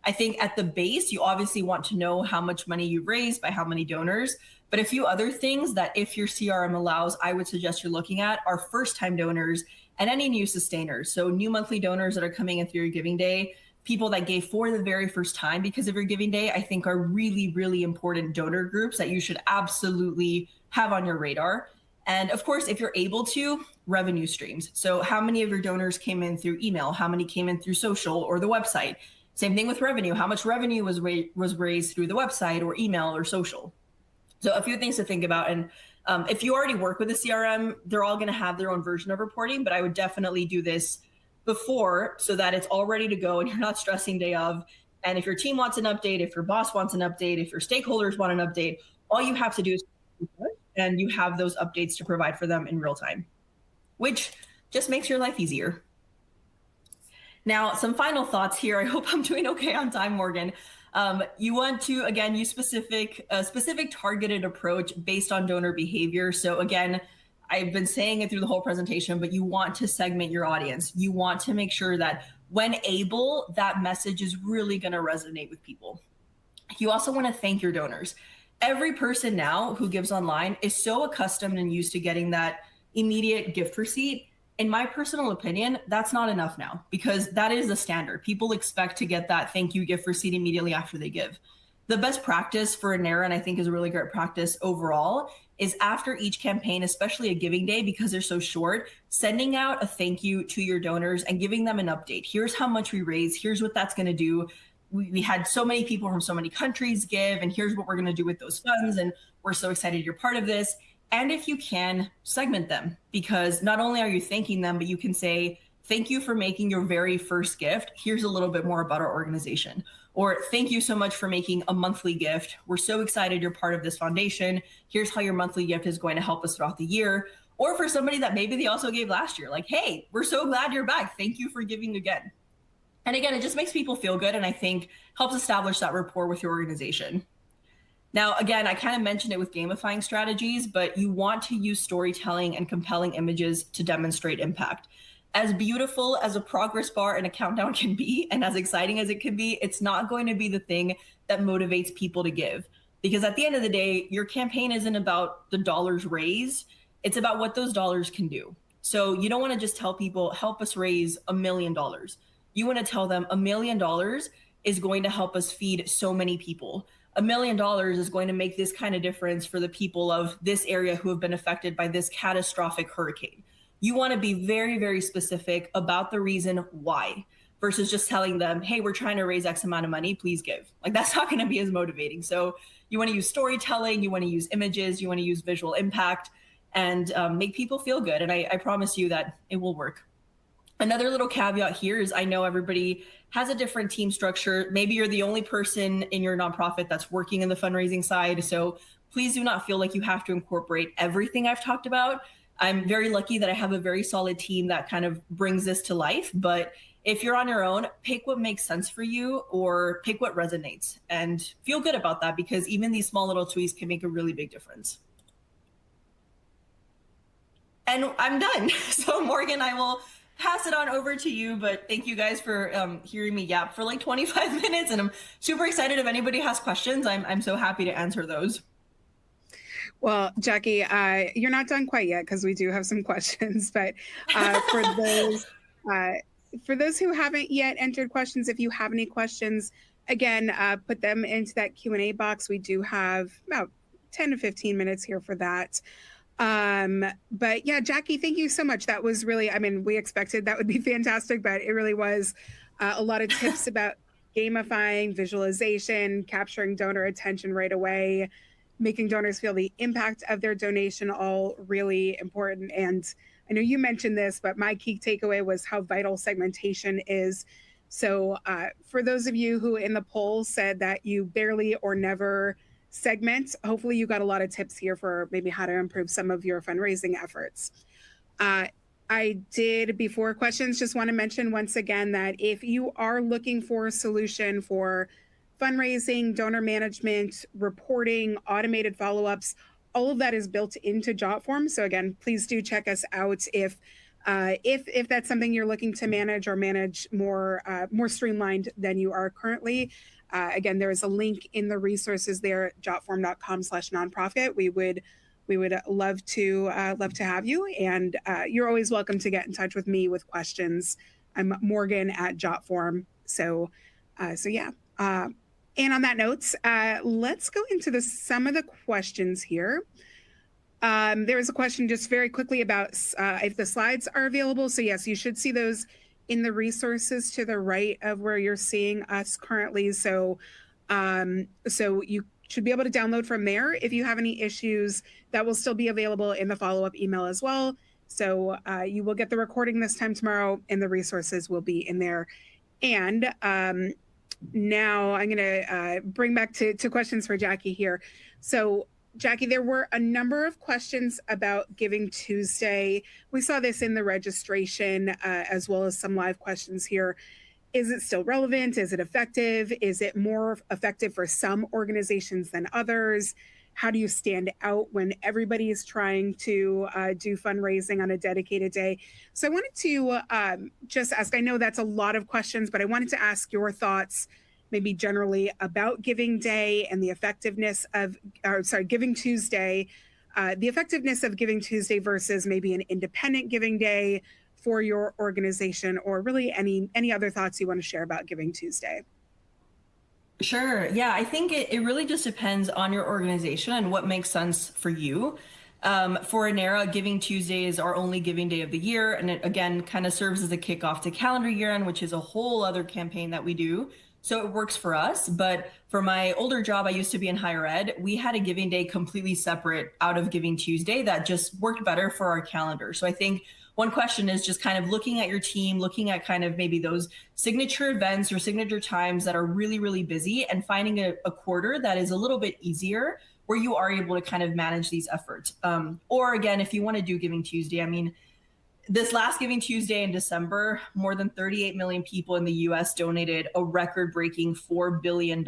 I think at the base, you obviously want to know how much money you've raised by how many donors, but a few other things that if your CRM allows, I would suggest you're looking at are first-time donors and any new sustainers. So new monthly donors that are coming in through your giving day, people that gave for the very first time because of your giving day, I think are really, really important donor groups that you should absolutely have on your radar. And of course, if you're able to, revenue streams. So how many of your donors came in through email? How many came in through social or the website? Same thing with revenue. How much revenue was raised through the website or email or social? So a few things to think about. And if you already work with a CRM, they're all going to have their own version of reporting, but I would definitely do this before so that it's all ready to go and you're not stressing day of. And if your team wants an update, if your boss wants an update, if your stakeholders want an update, all you have to do is and you have those updates to provide for them in real time, which just makes your life easier. Now, some final thoughts here. I hope I'm doing okay on time, Morgan. You want to, again, use a specific targeted approach based on donor behavior. So again, I've been saying it through the whole presentation, but you want to segment your audience. You want to make sure that when able, that message is really going to resonate with people. You also want to thank your donors. Every person now who gives online is so accustomed and used to getting that immediate gift receipt. In my personal opinion, that's not enough now because that is the standard. People expect to get that thank you gift receipt immediately after they give. The best practice for Anera, and I think is a really great practice overall, is after each campaign, especially a giving day, because they're so short, sending out a thank you to your donors and giving them an update. Here's how much we raised. Here's what that's going to do. We had so many people from so many countries give, and here's what we're going to do with those funds. And we're so excited you're part of this. And if you can, segment them, because not only are you thanking them, but you can say, thank you for making your very first gift. Here's a little bit more about our organization. Or thank you so much for making a monthly gift. We're so excited you're part of this foundation. Here's how your monthly gift is going to help us throughout the year. Or for somebody that maybe they also gave last year, like, hey, we're so glad you're back. Thank you for giving again. And again, it just makes people feel good and I think helps establish that rapport with your organization. Now, again, I kind of mentioned it with gamifying strategies, but you want to use storytelling and compelling images to demonstrate impact. As beautiful as a progress bar and a countdown can be, and as exciting as it can be, it's not going to be the thing that motivates people to give. Because at the end of the day, your campaign isn't about the dollars raised, it's about what those dollars can do. So you don't want to just tell people, help us raise $1 million. You want to tell them $1 million is going to help us feed so many people. $1 million is going to make this kind of difference for the people of this area who have been affected by this catastrophic hurricane. You want to be very, very specific about the reason why versus just telling them, hey, we're trying to raise X amount of money, please give. Like that's not going to be as motivating. So you want to use storytelling, you want to use images, you want to use visual impact and make people feel good. And I promise you that it will work. Another little caveat here is I know everybody has a different team structure. Maybe you're the only person in your nonprofit that's working in the fundraising side. So please do not feel like you have to incorporate everything I've talked about. I'm very lucky that I have a very solid team that kind of brings this to life. But if you're on your own, pick what makes sense for you or pick what resonates and feel good about that because even these small little tweaks can make a really big difference. And I'm done. So Morgan, I will pass it on over to you, but thank you guys for hearing me yap for like 25 minutes. And I'm super excited if anybody has questions. I'm so happy to answer those. Well, Jackie, you're not done quite yet because we do have some questions, but for those who haven't yet entered questions, if you have any questions, again, put them into that Q&A box. We do have about 10 to 15 minutes here for that. But yeah, Jackie, thank you so much. That was really, I mean, we expected that would be fantastic, but it really was a lot of tips about gamifying, visualization, capturing donor attention right away, making donors feel the impact of their donation, all really important. And I know you mentioned this, but my key takeaway was how vital segmentation is. So for those of you who in the poll said that you barely or never segment, hopefully you got a lot of tips here for maybe how to improve some of your fundraising efforts. I did before questions, just want to mention once again that if you are looking for a solution for fundraising, donor management, reporting, automated follow-ups, all of that is built into Jotform. So again, please do check us out if that's something you're looking to manage or manage more streamlined than you are currently. Again, there is a link in the resources there, jotform.com/nonprofit. We would love to have you, and you're always welcome to get in touch with me with questions. I'm Morgan at Jotform. So yeah. And on that note, let's go into some of the questions here. There was a question just very quickly about if the slides are available. So yes, you should see those in the resources to the right of where you're seeing us currently. So you should be able to download from there. If you have any issues, that will still be available in the follow-up email as well. So you will get the recording this time tomorrow, and the resources will be in there. And now I'm going to bring back to questions for Jackie here. So Jackie, there were a number of questions about Giving Tuesday. We saw this in the registration as well as some live questions here. Is it still relevant? Is it effective? Is it more effective for some organizations than others? How do you stand out when everybody is trying to do fundraising on a dedicated day? So I wanted to just ask, I know that's a lot of questions, but I wanted to ask your thoughts maybe generally about Giving Day and the effectiveness of, Giving Tuesday, the effectiveness of Giving Tuesday versus maybe an independent Giving Day for your organization, or really any other thoughts you want to share about Giving Tuesday. Sure. Yeah, I think it really just depends on your organization and what makes sense for you. For Anera, Giving Tuesday is our only giving day of the year. And it, again, kind of serves as a kickoff to calendar year end, which is a whole other campaign that we do. So it works for us. But for my older job, I used to be in higher ed. We had a giving day completely separate out of Giving Tuesday that just worked better for our calendar. So I think one question is just kind of looking at your team, looking at kind of maybe those signature events or signature times that are really, really busy, and finding a quarter that is a little bit easier where you are able to kind of manage these efforts. Or again, if you want to do Giving Tuesday, I mean, this last Giving Tuesday in December, more than 38 million people in the US donated a record-breaking $4 billion.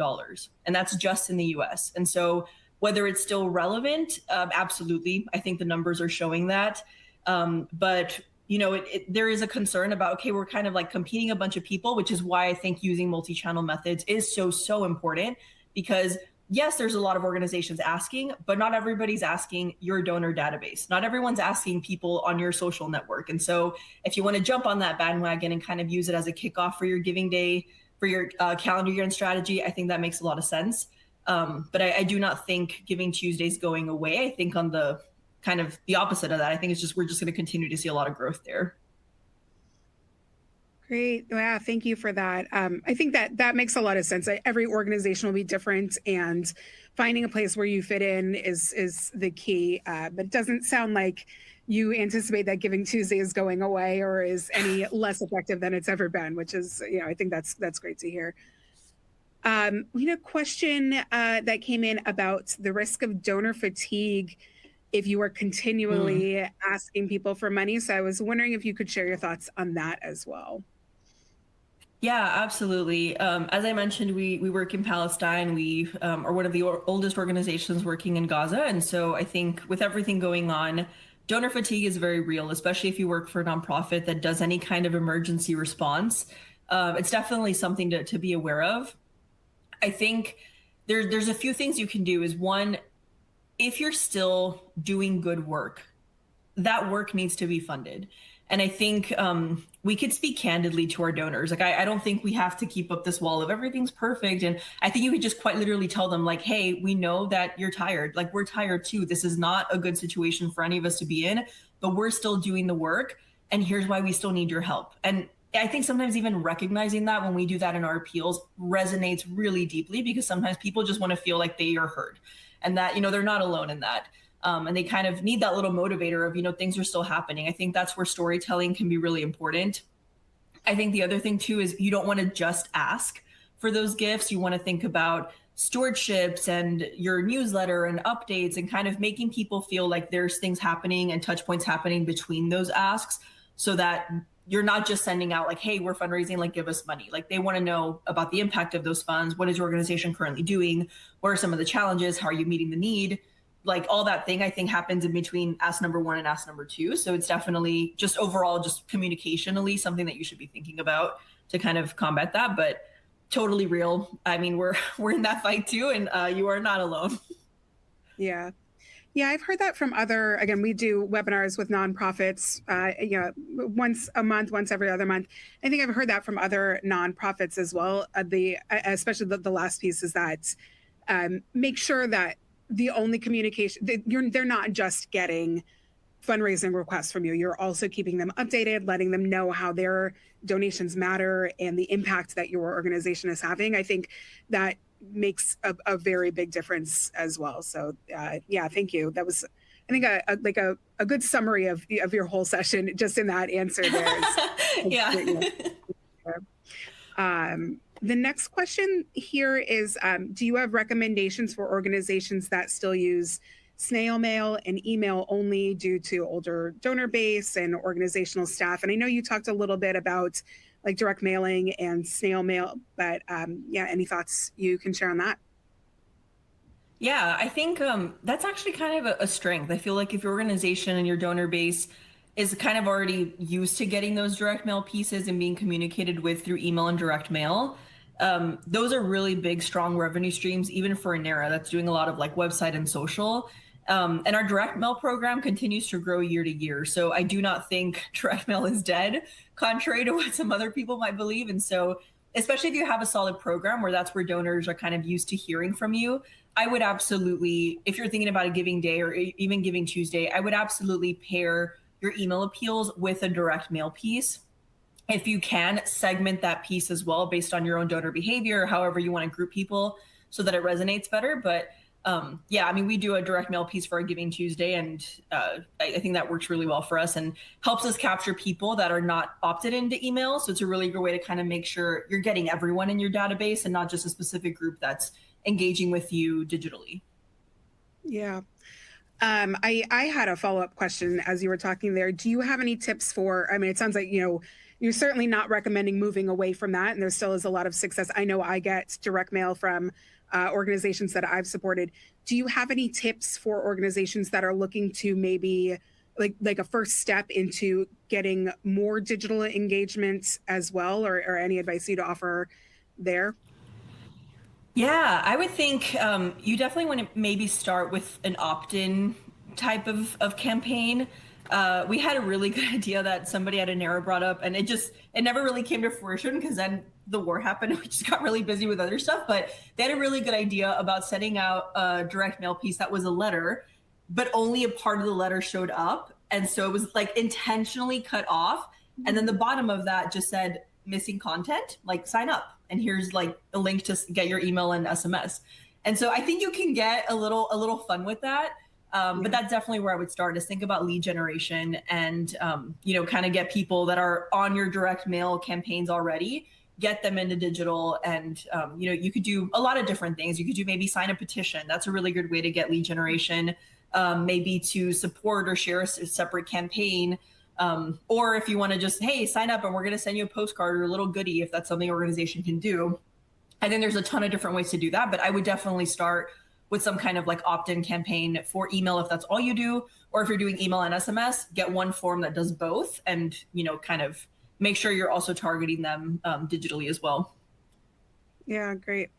And that's just in the US. And so whether it's still relevant, absolutely. I think the numbers are showing that. But you know, there is a concern about, okay, we're kind of like competing a bunch of people, which is why I think using multi-channel methods is so important, because yes, there's a lot of organizations asking, but not everybody's asking your donor database. Not everyone's asking people on your social network. And so if you want to jump on that bandwagon and kind of use it as a kickoff for your Giving Day, for your calendar year and strategy, I think that makes a lot of sense. But I do not think Giving Tuesday's going away. I think on the kind of the opposite of that, I think it's just, we're just going to continue to see a lot of growth there. Great. Yeah, thank you for that. I think that makes a lot of sense. Every organization will be different, and finding a place where you fit in is the key. But it doesn't sound like you anticipate that Giving Tuesday is going away or is any less effective than it's ever been, which is, you know, I think that's great to hear. We had a question that came in about the risk of donor fatigue if you are continually asking people for money. So I was wondering if you could share your thoughts on that as well. Yeah, absolutely. As I mentioned, we work in Palestine. We are one of the oldest organizations working in Gaza. And so I think with everything going on, donor fatigue is very real, especially if you work for a nonprofit that does any kind of emergency response. It's definitely something to be aware of. I think there's a few things you can do. Is one, if you're still doing good work, that work needs to be funded. And I think we could speak candidly to our donors. Like, I don't think we have to keep up this wall of everything's perfect. And I think you could just quite literally tell them, like, hey, we know that you're tired. Like, we're tired too. This is not a good situation for any of us to be in, but we're still doing the work. And here's why we still need your help. And I think sometimes even recognizing that when we do that in our appeals resonates really deeply, because sometimes people just want to feel like they are heard and that, you know, they're not alone in that. And they kind of need that little motivator of, you know, things are still happening. I think that's where storytelling can be really important. I think the other thing too is you don't want to just ask for those gifts. You want to think about stewardships and your newsletter and updates and kind of making people feel like there's things happening and touch points happening between those asks. so that you're not just sending out like, hey, we're fundraising, like give us money. Like they want to know about the impact of those funds. What is your organization currently doing? What are some of the challenges? How are you meeting the need? Like all that thing, I think, happens in between ask number 1 and ask number 2. So it's definitely just overall, just communicationally, something that you should be thinking about to kind of combat that. But totally real. I mean, we're in that fight too, and you are not alone. Yeah. Yeah, I've heard that from other, again, we do webinars with nonprofits, once a month, once every other month. I think I've heard that from other nonprofits as well. Especially the last piece is that make sure that the only communication, they're not just getting fundraising requests from you. You're also keeping them updated, letting them know how their donations matter and the impact that your organization is having. I think that makes a very big difference as well. So yeah, thank you. That was, I think, a good summary of your whole session just in that answer there. Yeah. The next question here is, do you have recommendations for organizations that still use snail mail and email only due to older donor base and organizational staff? And I know you talked a little bit about like direct mailing and snail mail, but yeah, any thoughts you can share on that? Yeah, I think that's actually kind of a strength. I feel like if your organization and your donor base is kind of already used to getting those direct mail pieces and being communicated with through email and direct mail, those are really big, strong revenue streams, even for Anera that's doing a lot of like website and social. And our direct mail program continues to grow year to year. So I do not think direct mail is dead, contrary to what some other people might believe. And so, especially if you have a solid program where that's where donors are kind of used to hearing from you, I would absolutely, if you're thinking about a Giving Day or even Giving Tuesday, I would absolutely pair your email appeals with a direct mail piece. If you can, segment that piece as well based on your own donor behavior, however you want to group people so that it resonates better. But yeah, I mean, we do a direct mail piece for our Giving Tuesday, and I think that works really well for us and helps us capture people that are not opted into email. So it's a really good way to kind of make sure you're getting everyone in your database and not just a specific group that's engaging with you digitally. Yeah. I had a follow-up question as you were talking there. Do you have any tips for, I mean, it sounds like, you're certainly not recommending moving away from that. And there still is a lot of success. I know I get direct mail from organizations that I've supported. Do you have any tips for organizations that are looking to maybe like a first step into getting more digital engagement as well, or any advice you'd offer there? Yeah, I would think you definitely want to maybe start with an opt-in type of campaign. We had a really good idea that somebody at Anera brought up, and it never really came to fruition because then the war happened and we just got really busy with other stuff. But they had a really good idea about sending out a direct mail piece that was a letter, but only a part of the letter showed up. And so it was like intentionally cut off. And then the bottom of that just said missing content, like sign up. And here's like a link to get your email and SMS. And so I think you can get a little fun with that. But that's definitely where I would start, is think about lead generation and, kind of get people that are on your direct mail campaigns already, get them into digital. And, you could do a lot of different things. You could do maybe sign a petition. That's a really good way to get lead generation, maybe to support or share a separate campaign. Or if you want to just, hey, sign up and we're going to send you a postcard or a little goodie, if that's something the organization can do. I think there's a ton of different ways to do that, but I would definitely start with some kind of like opt-in campaign for email if that's all you do, or if you're doing email and SMS, get one form that does both, and kind of make sure you're also targeting them digitally as well. Yeah, great.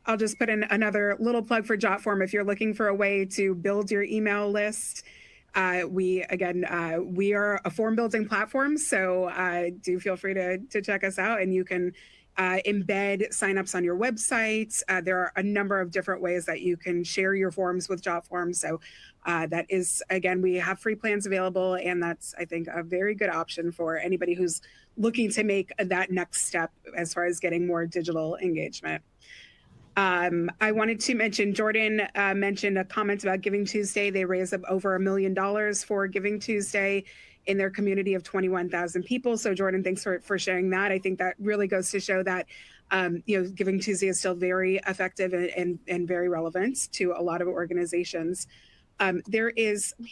I'll just put in another little plug for Jotform. If you're looking for a way to build your email list, we are a form building platform, so do feel free to check us out, and you can embed signups on your website. There are a number of different ways that you can share your forms with Jotform. So that is, again, we have free plans available, and that's, I think, a very good option for anybody who's looking to make that next step as far as getting more digital engagement. I wanted to mention, Jordan mentioned a comment about Giving Tuesday. They raised up over $1 million for Giving Tuesday in their community of 21,000 people. So Jordan, thanks for sharing that. I think that really goes to show that, Giving Tuesday is still very effective and very relevant to a lot of organizations. We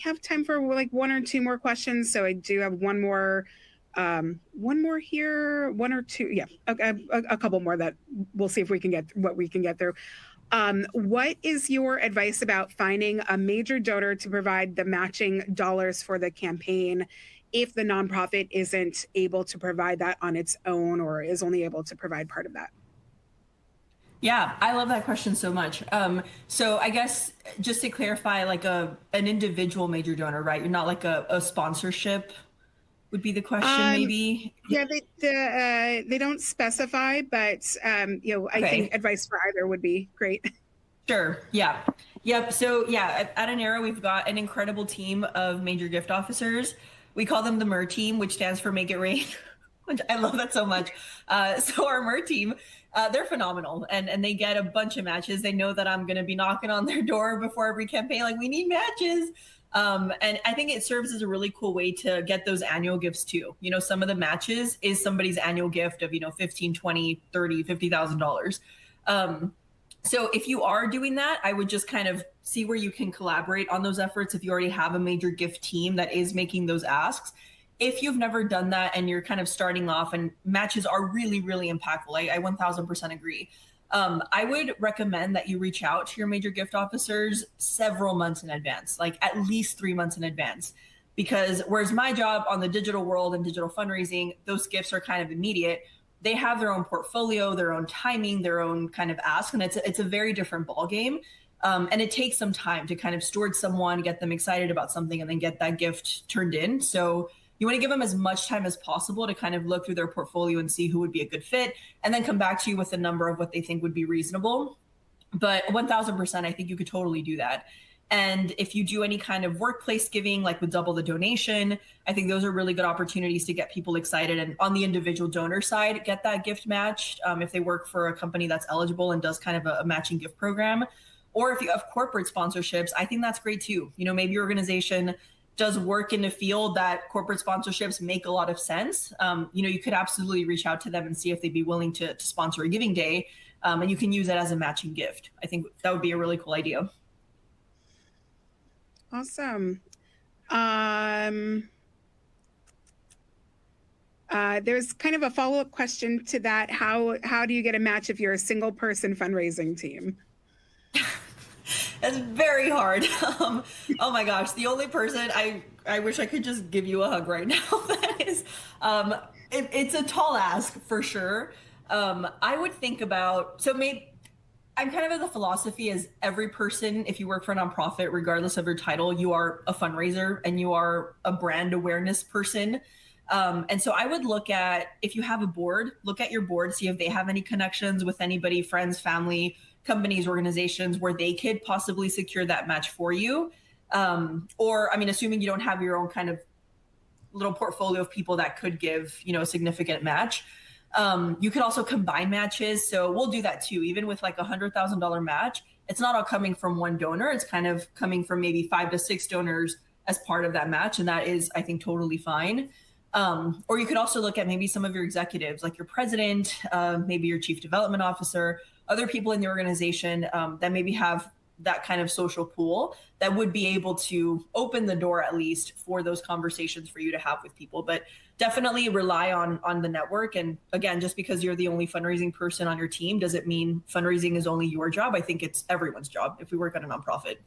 have time for like one or two more questions. So I do have one more One more here, one or two. Yeah, a couple more that we'll see if we can get what we can get through. What is your advice about finding a major donor to provide the matching dollars for the campaign if the nonprofit isn't able to provide that on its own or is only able to provide part of that? Yeah, I love that question so much. So I guess just to clarify, like an individual major donor, right? You're not like a sponsorship would be the question, maybe. Yeah, they don't specify, but I think advice for either would be great. Sure. Yeah. Yep. So yeah, at Anera, we've got an incredible team of major gift officers. We call them the MER team, which stands for Make It Rain, which I love that so much. So our MER team, they're phenomenal, and they get a bunch of matches. They know that I'm going to be knocking on their door before every campaign, like, we need matches. And I think it serves as a really cool way to get those annual gifts too. You know, some of the matches is somebody's annual gift of, $15, $20, $30, $50,000. So if you are doing that, I would just kind of see where you can collaborate on those efforts if you already have a major gift team that is making those asks. If you've never done that and you're kind of starting off, and matches are really, really impactful, I 1000% agree. I would recommend that you reach out to your major gift officers several months in advance, like at least 3 months in advance. Because whereas my job on the digital world and digital fundraising, those gifts are kind of immediate. They have their own portfolio, their own timing, their own kind of ask, and it's a very different ballgame. And it takes some time to kind of steward someone, get them excited about something, and then get that gift turned in. So you want to give them as much time as possible to kind of look through their portfolio and see who would be a good fit, and then come back to you with a number of what they think would be reasonable. But 1000%, I think you could totally do that. And if you do any kind of workplace giving, like with double the donation, I think those are really good opportunities to get people excited. And on the individual donor side, get that gift matched if they work for a company that's eligible and does kind of a matching gift program. Or if you have corporate sponsorships, I think that's great too. Maybe your organization does work in a field that corporate sponsorships make a lot of sense. You could absolutely reach out to them and see if they'd be willing to sponsor a giving day. And you can use it as a matching gift. I think that would be a really cool idea. Awesome. There's kind of a follow-up question to that. How do you get a match if you're a single person fundraising team? That's very hard. Oh my gosh, the only person I wish I could just give you a hug right now. That is, it's a tall ask for sure. I would think about, so maybe I'm kind of of the philosophy as every person, if you work for a nonprofit, regardless of your title, you are a fundraiser and you are a brand awareness person. And so I would look at, if you have a board, look at your board, see if they have any connections with anybody, friends, family, companies, organizations where they could possibly secure that match for you. Or, assuming you don't have your own kind of little portfolio of people that could give, a significant match. You could also combine matches. So we'll do that too. Even with like $100,000 match, it's not all coming from one donor. It's kind of coming from maybe 5 to 6 donors as part of that match. And that is, I think, totally fine. Or you could also look at maybe some of your executives, like your president, maybe your chief development officer, other people in the organization that maybe have that kind of social pool that would be able to open the door, at least, for those conversations for you to have with people. But definitely rely on the network. And again, just because you're the only fundraising person on your team doesn't mean fundraising is only your job. I think it's everyone's job if we work at a nonprofit.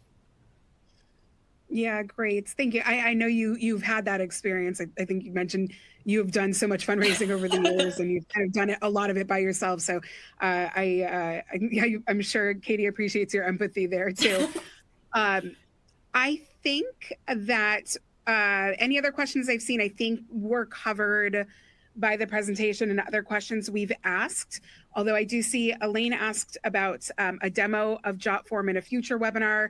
Yeah, great. Thank you. I know you've had that experience. I think you mentioned you've done so much fundraising over the years, and you've kind of done a lot of it by yourself. So I'm sure Katie appreciates your empathy there too. I think that any other questions I've seen, I think were covered by the presentation and other questions we've asked. Although I do see Elaine asked about a demo of Jotform in a future webinar.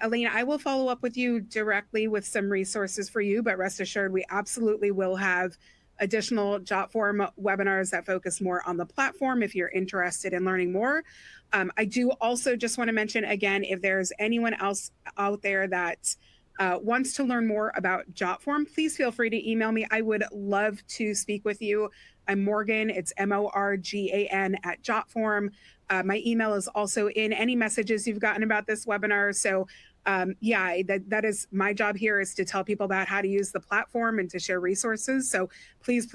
Elaine, I will follow up with you directly with some resources for you, but rest assured we absolutely will have additional Jotform webinars that focus more on the platform if you're interested in learning more. I do also just want to mention again, if there's anyone else out there that wants to learn more about Jotform, please feel free to email me. I would love to speak with you. I'm Morgan, it's Morgan at Jotform. My email is also in any messages you've gotten about this webinar. So yeah, that is my job here, is to tell people about how to use the platform and to share resources. So please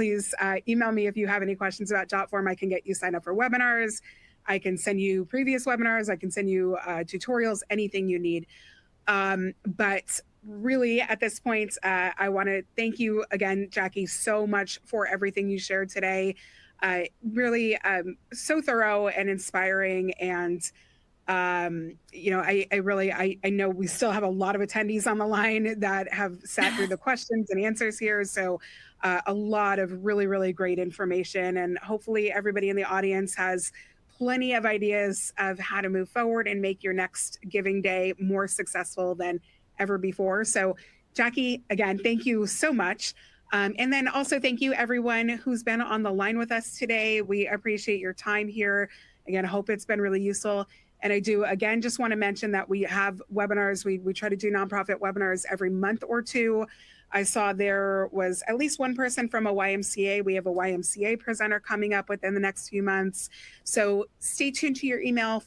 email me if you have any questions about Jotform. I can get you signed up for webinars. I can send you previous webinars. I can send you tutorials, anything you need. But really, at this point, I want to thank you again, Jackie, so much for everything you shared today. Really so thorough and inspiring. And, you know, I know we still have a lot of attendees on the line that have sat through the questions and answers here. So a lot of really, really great information. And hopefully everybody in the audience has plenty of ideas of how to move forward and make your next giving day more successful than ever before. So Jackie, again, thank you so much. And then also thank you everyone who's been on the line with us today. We appreciate your time here. Again, I hope it's been really useful. And I do, again, just want to mention that we have webinars. We try to do nonprofit webinars every month or two. I saw there was at least one person from a YMCA. We have a YMCA presenter coming up within the next few months. So stay tuned to your email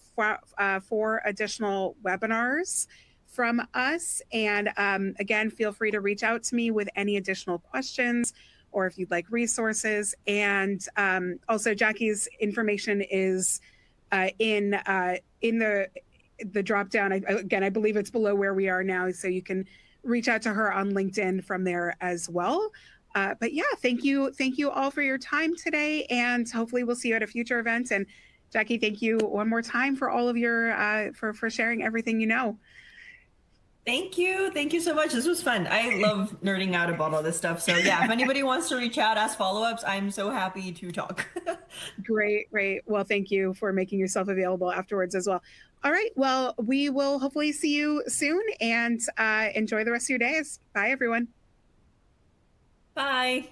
for additional webinars from us. And again, feel free to reach out to me with any additional questions or if you'd like resources. And also Jackie's information is in the drop down. Again, I believe it's below where we are now, so you can reach out to her on LinkedIn from there as well. But yeah, thank you all for your time today, and hopefully we'll see you at a future event. And Jackie, thank you one more time for all of your for sharing everything you know. Thank you so much. This was fun. I love nerding out about all this stuff. So yeah, if anybody wants to reach out, ask follow-ups, I'm so happy to talk. Great. Well, thank you for making yourself available afterwards as well. All right, well, we will hopefully see you soon, and enjoy the rest of your days. Bye, everyone. Bye.